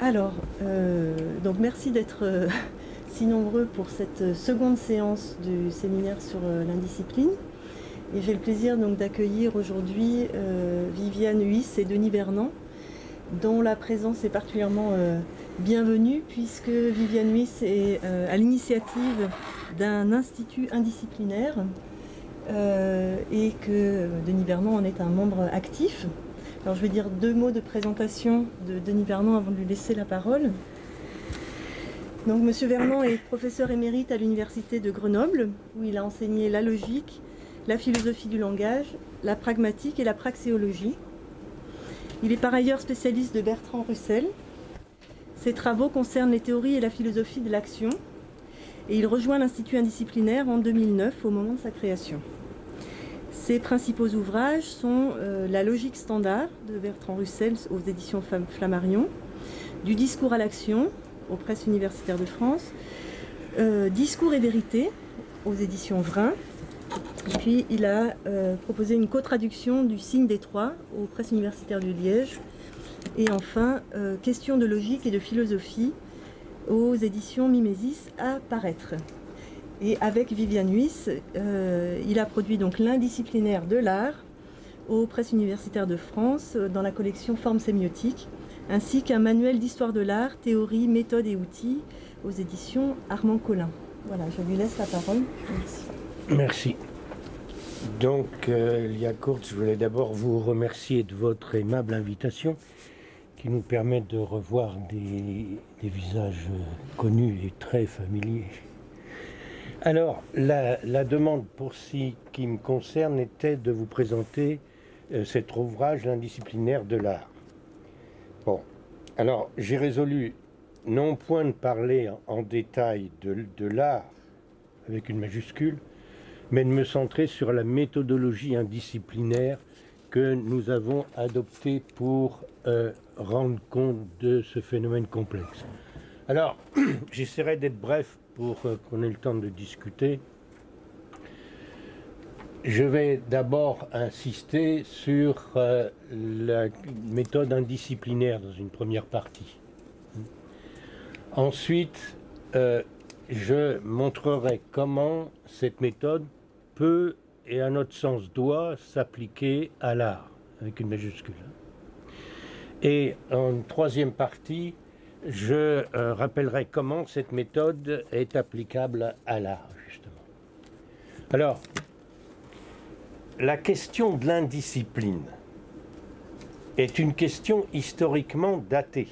Alors, donc merci d'être si nombreux pour cette seconde séance du séminaire sur l'indiscipline. Et j'ai le plaisir donc d'accueillir aujourd'hui Viviane Huys et Denis Vernant, dont la présence est particulièrement bienvenue, puisque Viviane Huys est à l'initiative d'un institut indisciplinaire et que Denis Vernant en est un membre actif. Alors je vais dire deux mots de présentation de Denis Vernant avant de lui laisser la parole. Donc Monsieur Vernant est professeur émérite à l'université de Grenoble, où il a enseigné la logique, la philosophie du langage, la pragmatique et la praxéologie. Il est par ailleurs spécialiste de Bertrand Russell. Ses travaux concernent les théories et la philosophie de l'action, et il rejoint l'Institut indisciplinaire en 2009 au moment de sa création. Ses principaux ouvrages sont La logique standard de Bertrand Russell aux éditions Flammarion, Du discours à l'action aux presses universitaires de France, Discours et vérité aux éditions Vrin, et puis il a proposé une co-traduction du Signe des Trois aux presses universitaires du Liège, et enfin Questions de logique et de philosophie aux éditions Mimesis à paraître. Et avec Viviane Huys, il a produit donc l'indisciplinaire de l'art aux presses universitaires de France dans la collection Formes sémiotiques, ainsi qu'un manuel d'histoire de l'art, théorie, méthode et outils aux éditions Armand Collin. Voilà, je lui laisse la parole. Merci. Donc, Lia Courte, je voulais d'abord vous remercier de votre aimable invitation qui nous permet de revoir des visages connus et très familiers. Alors, la demande pour ce qui me concerne était de vous présenter cet ouvrage, l'indisciplinaire de l'art. Bon, alors j'ai résolu non point de parler en détail de l'art avec une majuscule, mais de me centrer sur la méthodologie indisciplinaire que nous avons adoptée pour rendre compte de ce phénomène complexe. Alors, j'essaierai d'être bref pour qu'on ait le temps de discuter. Je vais d'abord insister sur la méthode indisciplinaire dans une première partie. Ensuite, je montrerai comment cette méthode peut, et à notre sens doit, s'appliquer à l'art, avec une majuscule. Et en troisième partie, je rappellerai comment cette méthode est applicable à l'art, justement. Alors, la question de l'indiscipline est une question historiquement datée.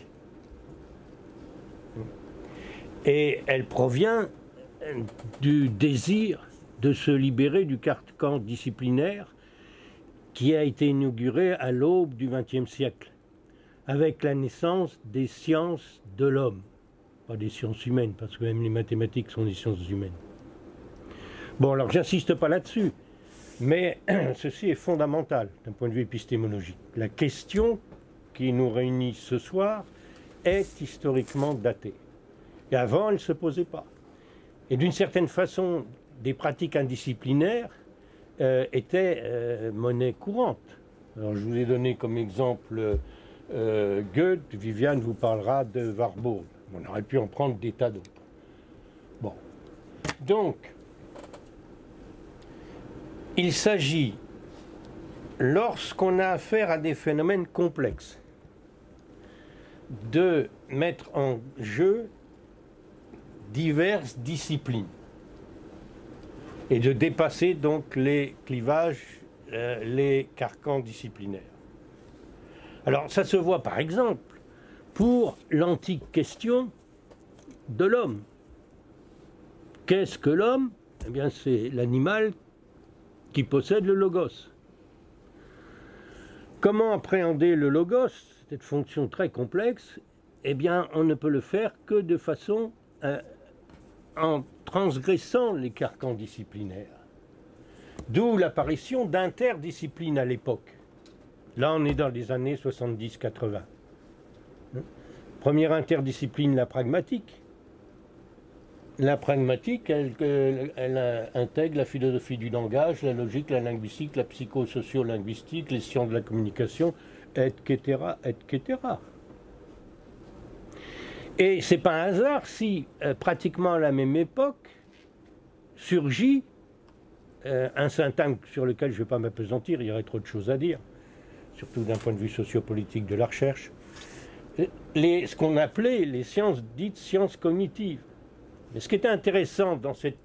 Et elle provient du désir de se libérer du carcan disciplinaire qui a été inauguré à l'aube du XXe siècle, avec la naissance des sciences de l'homme, pas des sciences humaines, parce que même les mathématiques sont des sciences humaines. Bon, alors j'insiste pas là-dessus, mais ceci est fondamental d'un point de vue épistémologique. La question qui nous réunit ce soir est historiquement datée. Et avant, elle ne se posait pas. Et d'une certaine façon, des pratiques indisciplinaires étaient monnaie courante. Alors je vous ai donné comme exemple Goethe, Viviane vous parlera de Warburg. On aurait pu en prendre des tas d'autres. Bon. Donc, il s'agit, lorsqu'on a affaire à des phénomènes complexes, de mettre en jeu diverses disciplines et de dépasser donc les clivages, les carcans disciplinaires. Alors ça se voit par exemple pour l'antique question de l'homme. Qu'est-ce que l'homme? Eh bien c'est l'animal qui possède le logos. Comment appréhender le logos, cette fonction très complexe? Eh bien on ne peut le faire que de façon en transgressant les carcans disciplinaires. D'où l'apparition d'interdisciplines à l'époque. Là, on est dans les années 70-80. Première interdiscipline, la pragmatique. La pragmatique, elle intègre la philosophie du langage, la logique, la linguistique, la psychosocio-linguistique, les sciences de la communication, etc., etc. Et c'est pas un hasard si, pratiquement à la même époque, surgit un syntagme sur lequel je ne vais pas m'appesantir, il y aurait trop de choses à dire, surtout d'un point de vue sociopolitique de la recherche, ce qu'on appelait les sciences dites sciences cognitives. Mais ce qui était intéressant dans cette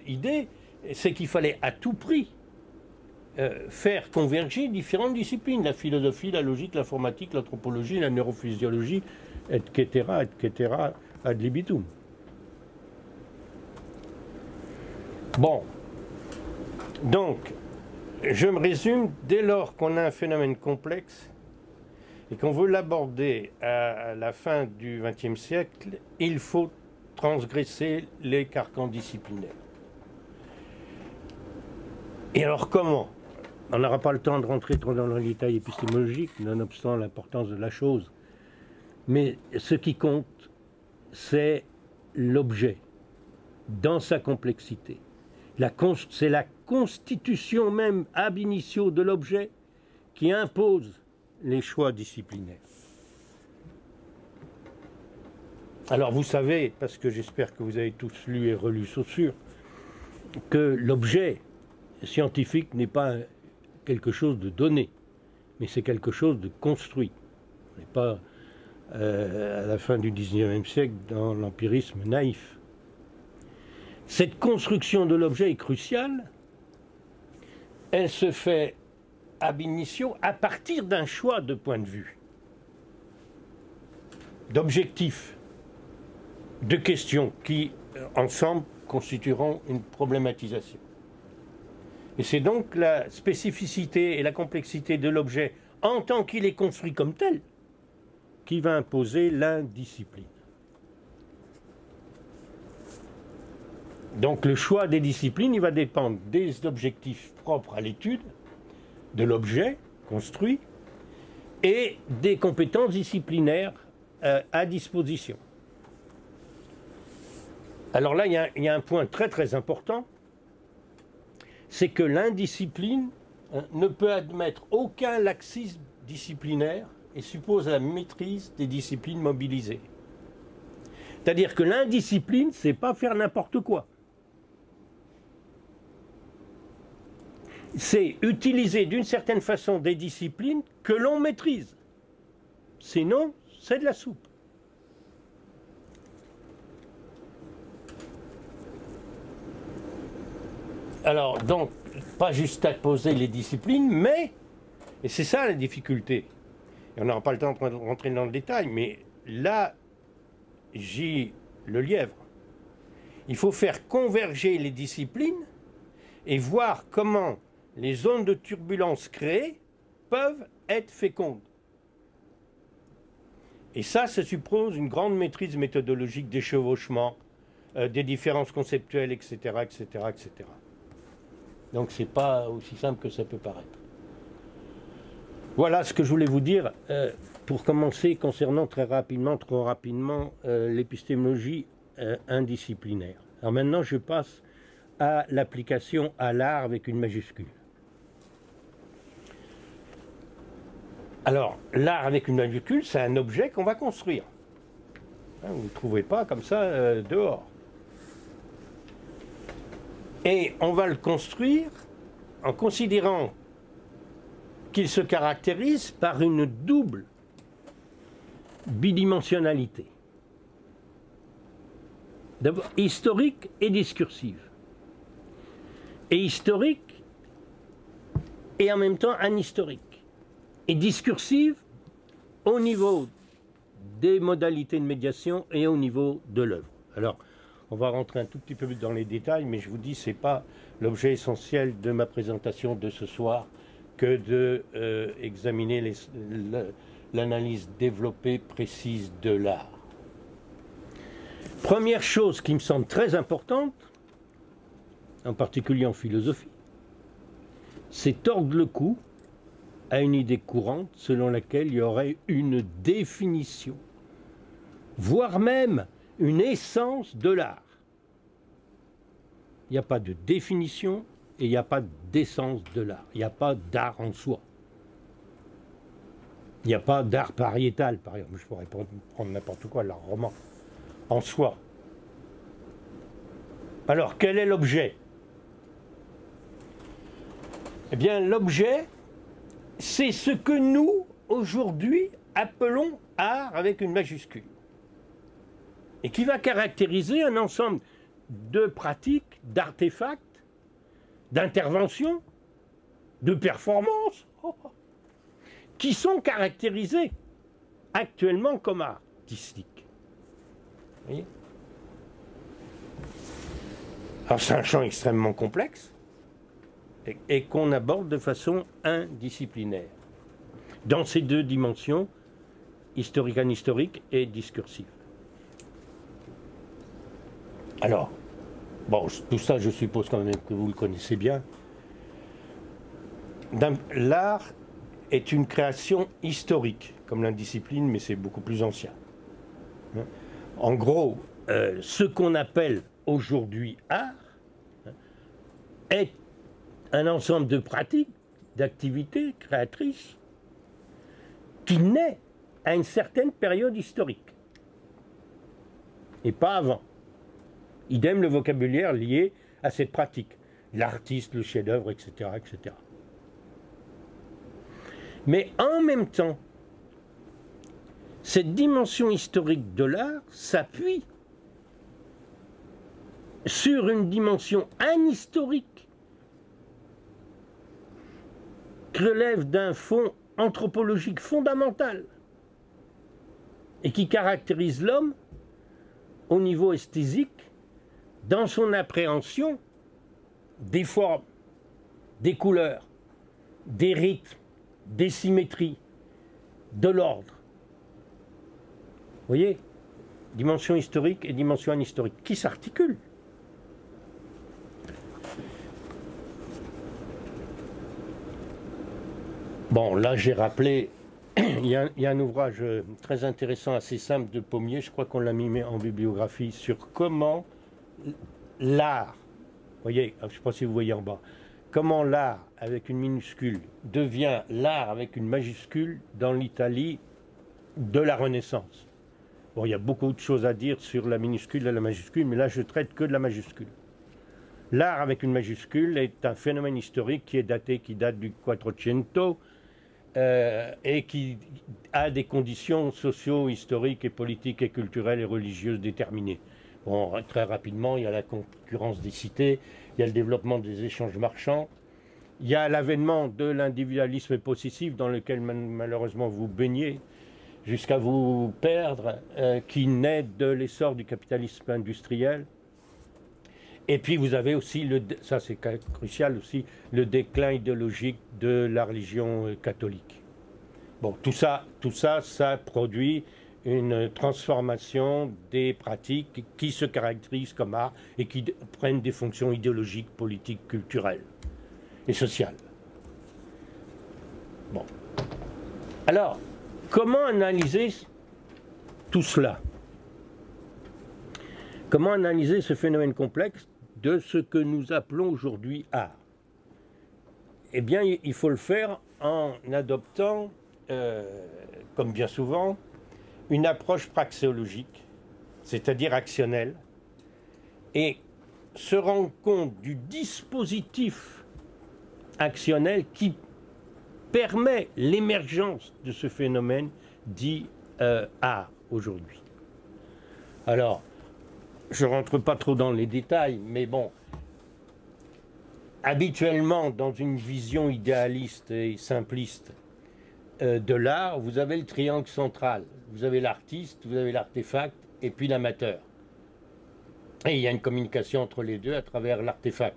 idée, c'est qu'il fallait à tout prix faire converger différentes disciplines, la philosophie, la logique, l'informatique, l'anthropologie, la neurophysiologie, etc., etc., ad libitum. Bon, donc, je me résume, dès lors qu'on a un phénomène complexe et qu'on veut l'aborder à la fin du XXe siècle, il faut transgresser les carcans disciplinaires. Et alors comment? On n'aura pas le temps de rentrer trop dans le détail épistémologique, nonobstant l'importance de la chose. Mais ce qui compte, c'est l'objet, dans sa complexité. C'est la constitution même ab initio de l'objet qui impose les choix disciplinaires. Alors vous savez, parce que j'espère que vous avez tous lu et relu Saussure, que l'objet scientifique n'est pas quelque chose de donné, mais c'est quelque chose de construit. On n'est pas à la fin du XIXe siècle dans l'empirisme naïf. Cette construction de l'objet est cruciale. Elle se fait ab initio à partir d'un choix de point de vue, d'objectifs, de questions qui, ensemble, constitueront une problématisation. Et c'est donc la spécificité et la complexité de l'objet en tant qu'il est construit comme tel qui va imposer l'indiscipline. Donc le choix des disciplines, il va dépendre des objectifs propres à l'étude, de l'objet construit et des compétences disciplinaires à disposition. Alors là, il y a un point très très important, c'est que l'indiscipline ne peut admettre aucun laxisme disciplinaire et suppose la maîtrise des disciplines mobilisées. C'est-à-dire que l'indiscipline, c'est pas faire n'importe quoi. C'est utiliser d'une certaine façon des disciplines que l'on maîtrise. Sinon, c'est de la soupe. Alors, donc, pas juste à poser les disciplines, mais, et c'est ça la difficulté, et on n'aura pas le temps de rentrer dans le détail, mais là, j'ai le lièvre. Il faut faire converger les disciplines et voir comment les zones de turbulence créées peuvent être fécondes. Et ça suppose une grande maîtrise méthodologique des chevauchements, des différences conceptuelles, etc., etc., etc. Donc c'est pas aussi simple que ça peut paraître. Voilà ce que je voulais vous dire pour commencer concernant trop rapidement, l'épistémologie indisciplinaire. Alors maintenant je passe à l'application à l'art avec une majuscule. Alors, l'art avec une majuscule, c'est un objet qu'on va construire. Hein, vous ne le trouvez pas comme ça dehors. Et on va le construire en considérant qu'il se caractérise par une double bidimensionnalité. D'abord, historique et discursive. Et historique et en même temps anhistorique. Et discursive au niveau des modalités de médiation et au niveau de l'œuvre. Alors, on va rentrer un tout petit peu plus dans les détails, mais je vous dis, ce n'est pas l'objet essentiel de ma présentation de ce soir que d'examiner l'analyse développée, précise de l'art. Première chose qui me semble très importante, en particulier en philosophie, c'est tordre le cou à une idée courante selon laquelle il y aurait une définition, voire même une essence de l'art. Il n'y a pas de définition et il n'y a pas d'essence de l'art. Il n'y a pas d'art en soi. Il n'y a pas d'art pariétal, par exemple. Je pourrais prendre n'importe quoi, l'art roman. en soi. Alors, quel est l'objet? Eh bien, l'objet, c'est ce que nous, aujourd'hui, appelons art avec une majuscule. Et qui va caractériser un ensemble de pratiques, d'artefacts, d'interventions, de performances, qui sont caractérisés actuellement comme artistiques. Vous voyez? Alors c'est un champ extrêmement complexe et qu'on aborde de façon indisciplinaire, dans ces deux dimensions, historique-anhistorique et discursive. Alors, bon, tout ça je suppose quand même que vous le connaissez bien. L'art est une création historique, comme l'indiscipline, mais c'est beaucoup plus ancien. En gros, ce qu'on appelle aujourd'hui art est un ensemble de pratiques, d'activités créatrices qui naît à une certaine période historique et pas avant. Idem le vocabulaire lié à cette pratique, l'artiste, le chef-d'œuvre, etc., etc. Mais en même temps, cette dimension historique de l'art s'appuie sur une dimension anhistorique qui relève d'un fond anthropologique fondamental et qui caractérise l'homme au niveau esthésique dans son appréhension des formes, des couleurs, des rythmes, des symétries, de l'ordre. Vous voyez? Dimension historique et dimension anhistorique qui s'articulent. Bon, là j'ai rappelé, il y a un ouvrage très intéressant, assez simple de Pommier, je crois qu'on l'a mis en bibliographie, sur comment l'art, vous voyez, je ne sais pas si vous voyez en bas, comment l'art avec une minuscule devient l'art avec une majuscule dans l'Italie de la Renaissance. Bon, il y a beaucoup de choses à dire sur la minuscule et la majuscule, mais là je traite que de la majuscule. L'art avec une majuscule est un phénomène historique qui date du Quattrocento et qui a des conditions socio-historiques et politiques et culturelles et religieuses déterminées. Bon, très rapidement, il y a la concurrence des cités, il y a le développement des échanges marchands, il y a l'avènement de l'individualisme possessif dans lequel malheureusement vous baignez jusqu'à vous perdre, qui naît de l'essor du capitalisme industriel. Et puis vous avez aussi, ça c'est crucial aussi, le déclin idéologique de la religion catholique. Bon, tout ça, ça produit une transformation des pratiques qui se caractérisent comme art et qui prennent des fonctions idéologiques, politiques, culturelles et sociales. Bon. Alors, comment analyser tout cela? Comment analyser ce phénomène complexe de ce que nous appelons aujourd'hui art? Eh bien, il faut le faire en adoptant, comme bien souvent, une approche praxéologique, c'est-à-dire actionnelle, et se rendre compte du dispositif actionnel qui permet l'émergence de ce phénomène dit art aujourd'hui. Alors, je ne rentre pas trop dans les détails, mais bon, habituellement, dans une vision idéaliste et simpliste de l'art, vous avez le triangle central. Vous avez l'artiste, vous avez l'artefact et puis l'amateur. Et il y a une communication entre les deux à travers l'artefact.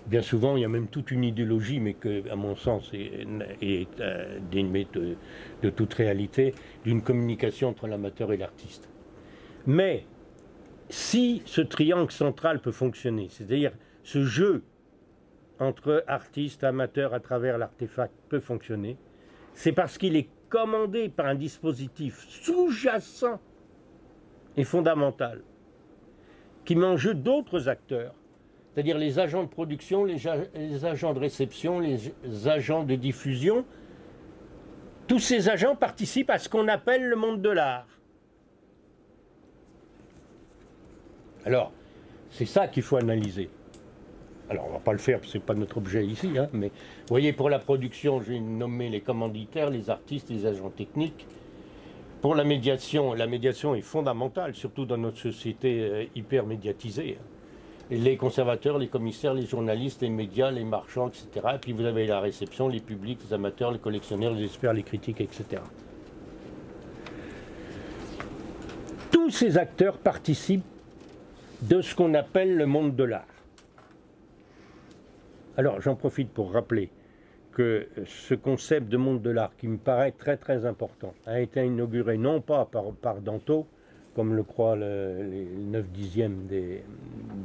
Bien souvent, il y a même toute une idéologie, mais que, à mon sens, est dénuée de toute réalité, d'une communication entre l'amateur et l'artiste. Mais si ce triangle central peut fonctionner, c'est-à-dire ce jeu entre artiste, amateur à travers l'artefact peut fonctionner, c'est parce qu'il est commandé par un dispositif sous-jacent et fondamental qui met en jeu d'autres acteurs, c'est-à-dire les agents de production, les agents de réception, les agents de diffusion. Tous ces agents participent à ce qu'on appelle le monde de l'art. Alors, c'est ça qu'il faut analyser. Alors, on ne va pas le faire, parce que ce n'est pas notre objet ici, hein, mais vous voyez, pour la production, j'ai nommé les commanditaires, les artistes, les agents techniques. Pour la médiation est fondamentale, surtout dans notre société hyper médiatisée. Les conservateurs, les commissaires, les journalistes, les médias, les marchands, etc. Et puis vous avez la réception, les publics, les amateurs, les collectionneurs, les experts, les critiques, etc. Tous ces acteurs participent de ce qu'on appelle le monde de l'art. Alors, j'en profite pour rappeler que ce concept de monde de l'art, qui me paraît très très important, a été inauguré non pas par Danto, comme le croient les 9/10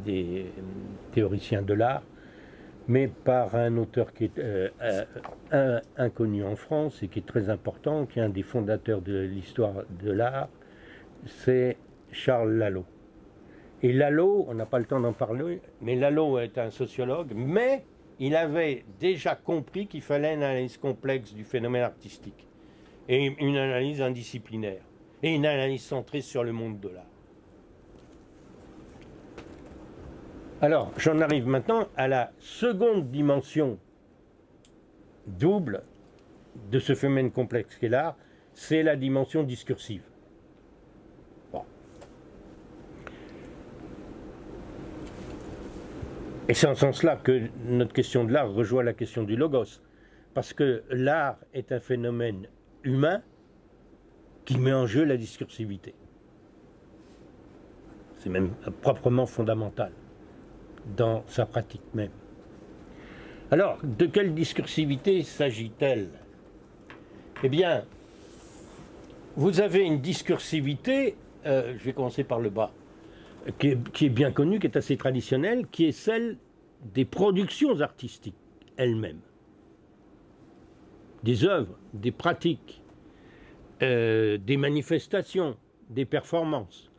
des théoriciens de l'art, mais par un auteur qui est inconnu en France et qui est très important, qui est un des fondateurs de l'histoire de l'art, c'est Charles Lalo. Et Lalo, on n'a pas le temps d'en parler, mais Lalo est un sociologue, mais il avait déjà compris qu'il fallait une analyse complexe du phénomène artistique et une analyse indisciplinaire et une analyse centrée sur le monde de l'art. Alors, j'en arrive maintenant à la seconde dimension double de ce phénomène complexe qu'est l'art, c'est la dimension discursive. Bon. Et c'est en ce sens-là que notre question de l'art rejoint la question du logos. Parce que l'art est un phénomène humain qui met en jeu la discursivité. C'est même proprement fondamental dans sa pratique même. Alors, de quelle discursivité s'agit-elle? Eh bien, vous avez une discursivité, je vais commencer par le bas, qui est bien connue, qui est assez traditionnelle, qui est celle des productions artistiques elles-mêmes. Des œuvres, des pratiques, des manifestations, des performances.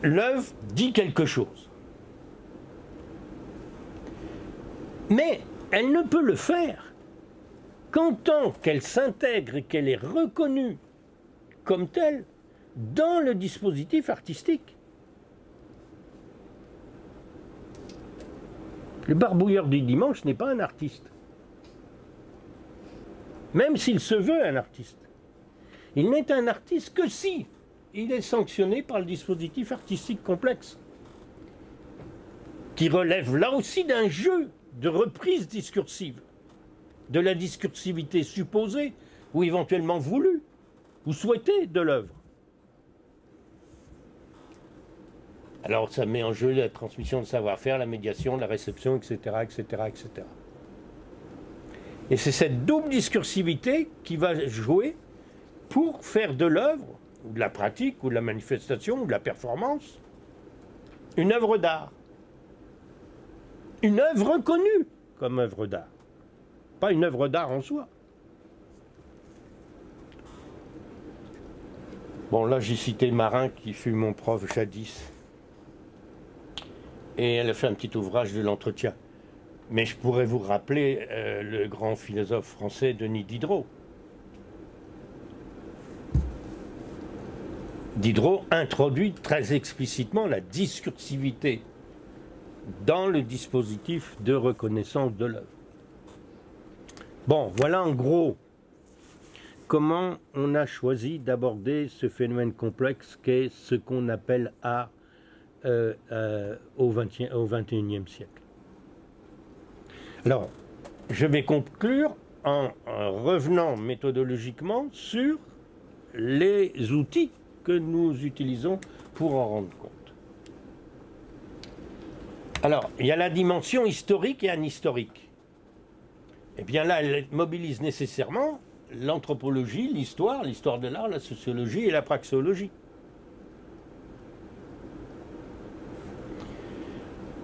L'œuvre dit quelque chose. Mais elle ne peut le faire qu'en tant qu'elle s'intègre et qu'elle est reconnue comme telle dans le dispositif artistique. Le barbouilleur du dimanche n'est pas un artiste. Même s'il se veut un artiste. Il n'est un artiste que si il est sanctionné par le dispositif artistique complexe, qui relève là aussi d'un jeu de reprise discursive, de la discursivité supposée ou éventuellement voulue ou souhaitée de l'œuvre. Alors ça met en jeu la transmission de savoir-faire, la médiation, la réception, etc., etc., etc. Et c'est cette double discursivité qui va jouer pour faire de l'œuvre, ou de la pratique, ou de la manifestation, ou de la performance, une œuvre d'art. Une œuvre reconnue comme œuvre d'art. Pas une œuvre d'art en soi. Bon, là j'ai cité Marin, qui fut mon prof jadis. Et elle a fait un petit ouvrage de l'entretien. Mais je pourrais vous rappeler le grand philosophe français Denis Diderot. Diderot introduit très explicitement la discursivité dans le dispositif de reconnaissance de l'œuvre. Bon, voilà en gros comment on a choisi d'aborder ce phénomène complexe qu'est ce qu'on appelle art au XXIe siècle. Alors, je vais conclure en revenant méthodologiquement sur les outils que nous utilisons pour en rendre compte. Alors, il y a la dimension historique et anhistorique. Eh bien là, elle mobilise nécessairement l'anthropologie, l'histoire de l'art, la sociologie et la praxéologie.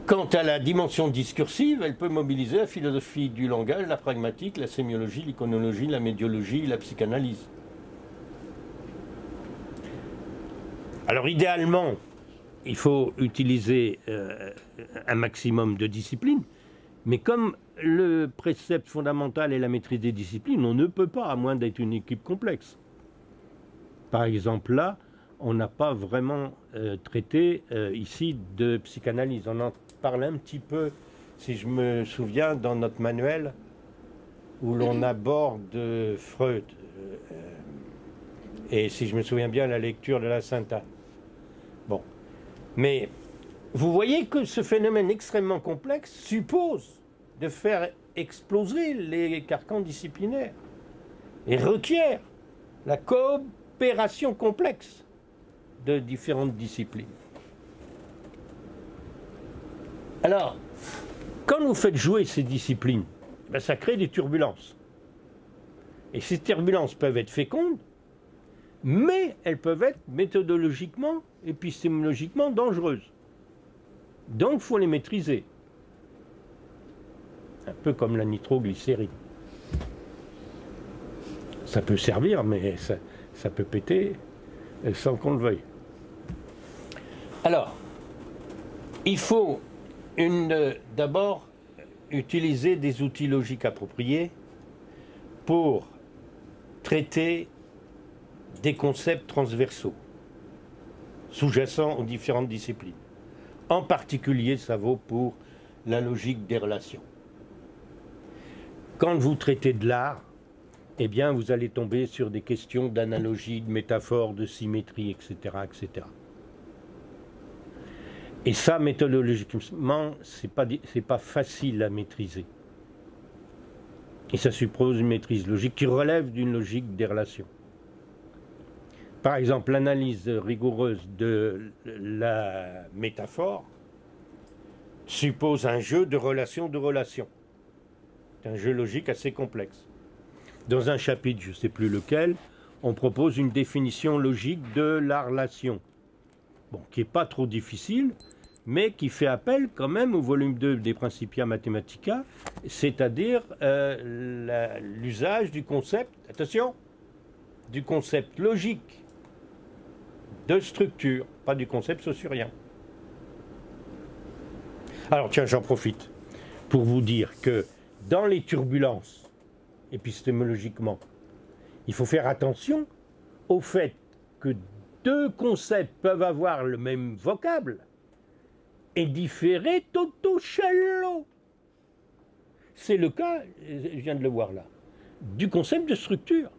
Quant à la dimension discursive, elle peut mobiliser la philosophie du langage, la pragmatique, la sémiologie, l'iconologie, la médiologie et la psychanalyse. Alors idéalement, il faut utiliser un maximum de disciplines, mais comme le précepte fondamental est la maîtrise des disciplines, on ne peut pas, à moins d'être une équipe complexe. Par exemple, là, on n'a pas vraiment traité ici de psychanalyse. On en parle un petit peu, si je me souviens, dans notre manuel, où l'on aborde Freud. Et si je me souviens bien, la lecture de la Sainte-Anne. Bon. Mais vous voyez que ce phénomène extrêmement complexe suppose de faire exploser les carcans disciplinaires et requiert la coopération complexe de différentes disciplines. Alors, quand vous faites jouer ces disciplines, ben ça crée des turbulences. Et ces turbulences peuvent être fécondes, mais elles peuvent être méthodologiquement, épistémologiquement dangereuses. Donc, il faut les maîtriser. Un peu comme la nitroglycérine. Ça peut servir, mais ça peut péter sans qu'on le veuille. Alors, il faut d'abord utiliser des outils logiques appropriés pour traiter des concepts transversaux, sous-jacents aux différentes disciplines. En particulier, ça vaut pour la logique des relations. Quand vous traitez de l'art, eh bien, vous allez tomber sur des questions d'analogie, de métaphore, de symétrie, etc., etc. Et ça, méthodologiquement, c'est pas facile à maîtriser. Et ça suppose une maîtrise logique qui relève d'une logique des relations. Par exemple, l'analyse rigoureuse de la métaphore suppose un jeu de relations de relations. C'est un jeu logique assez complexe. Dans un chapitre, je ne sais plus lequel, on propose une définition logique de la relation. Bon, qui n'est pas trop difficile, mais qui fait appel quand même au volume 2 des Principia Mathematica, c'est-à-dire l'usage du concept, attention, du concept logique de structure, pas du concept saussurien. Alors tiens, j'en profite pour vous dire que dans les turbulences, épistémologiquement, il faut faire attention au fait que deux concepts peuvent avoir le même vocable et différer toto shallow. C'est le cas, je viens de le voir là, du concept de structure.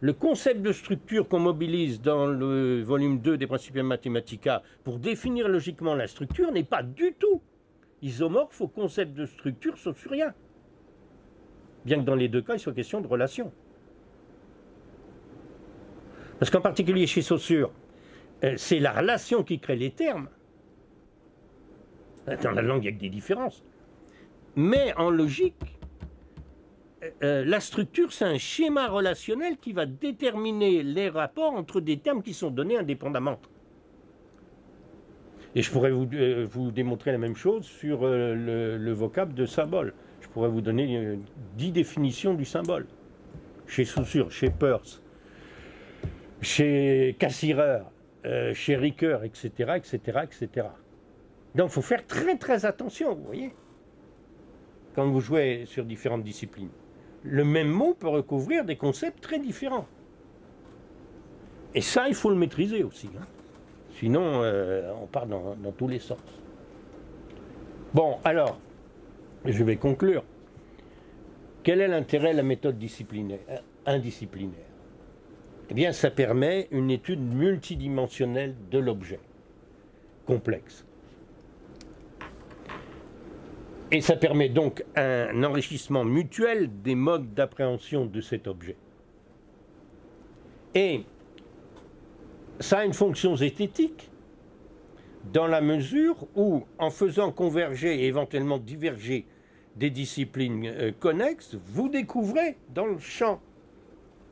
Le concept de structure qu'on mobilise dans le volume 2 des Principia Mathematica pour définir logiquement la structure n'est pas du tout isomorphe au concept de structure saussurien. Bien que dans les deux cas, il soit question de relation. Parce qu'en particulier chez Saussure, c'est la relation qui crée les termes. Dans la langue, il y a que des différences. Mais en logique, la structure, c'est un schéma relationnel qui va déterminer les rapports entre des termes qui sont donnés indépendamment. Et je pourrais vous démontrer la même chose sur le vocable de symbole. Je pourrais vous donner 10 définitions du symbole. Chez Saussure, chez Peirce, chez Cassirer, chez Ricoeur, etc., etc., etc. Donc il faut faire très très attention, vous voyez, quand vous jouez sur différentes disciplines. Le même mot peut recouvrir des concepts très différents. Et ça, il faut le maîtriser aussi. Hein. Sinon, on part dans tous les sens. Bon, alors, je vais conclure. Quel est l'intérêt de la méthode disciplinaire, indisciplinaire? Eh bien, ça permet une étude multidimensionnelle de l'objet, complexe. Et ça permet donc un enrichissement mutuel des modes d'appréhension de cet objet. Et ça a une fonction zététique dans la mesure où, en faisant converger et éventuellement diverger des disciplines connexes, vous découvrez dans le champ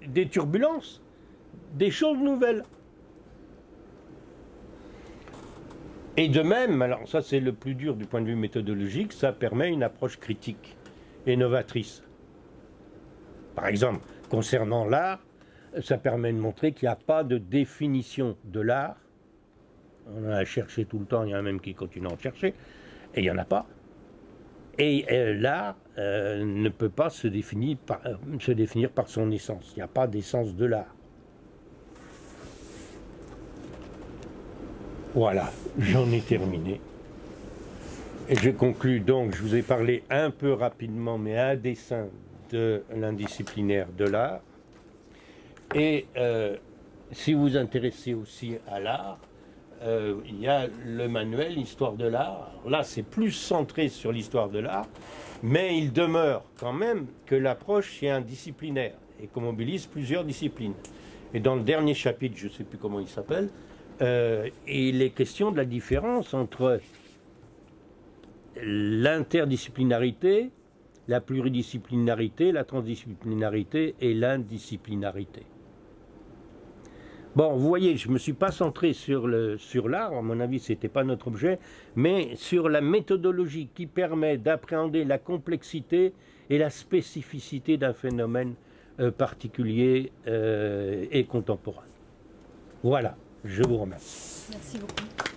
des turbulences des choses nouvelles. Et de même, alors ça c'est le plus dur du point de vue méthodologique, ça permet une approche critique et novatrice. Par exemple, concernant l'art, ça permet de montrer qu'il n'y a pas de définition de l'art. On en a cherché tout le temps, il y en a même qui continuent à en chercher, et il n'y en a pas. Et l'art ne peut pas se définir par son essence. Il n'y a pas d'essence de l'art. Voilà, j'en ai terminé. Et je conclus donc, je vous ai parlé un peu rapidement, mais à dessein, de l'indisciplinaire de l'art. Et si vous vous intéressez aussi à l'art, il y a le manuel Histoire de l'art. Là, c'est plus centré sur l'histoire de l'art, mais il demeure quand même que l'approche est indisciplinaire et qu'on mobilise plusieurs disciplines. Et dans le dernier chapitre, je ne sais plus comment il s'appelle, il est question de la différence entre l'interdisciplinarité, la pluridisciplinarité, la transdisciplinarité et l'indisciplinarité. Bon, vous voyez, je ne me suis pas centré sur l'art, à mon avis, ce n'était pas notre objet, mais sur la méthodologie qui permet d'appréhender la complexité et la spécificité d'un phénomène particulier et contemporain. Voilà, je vous remercie. Merci beaucoup.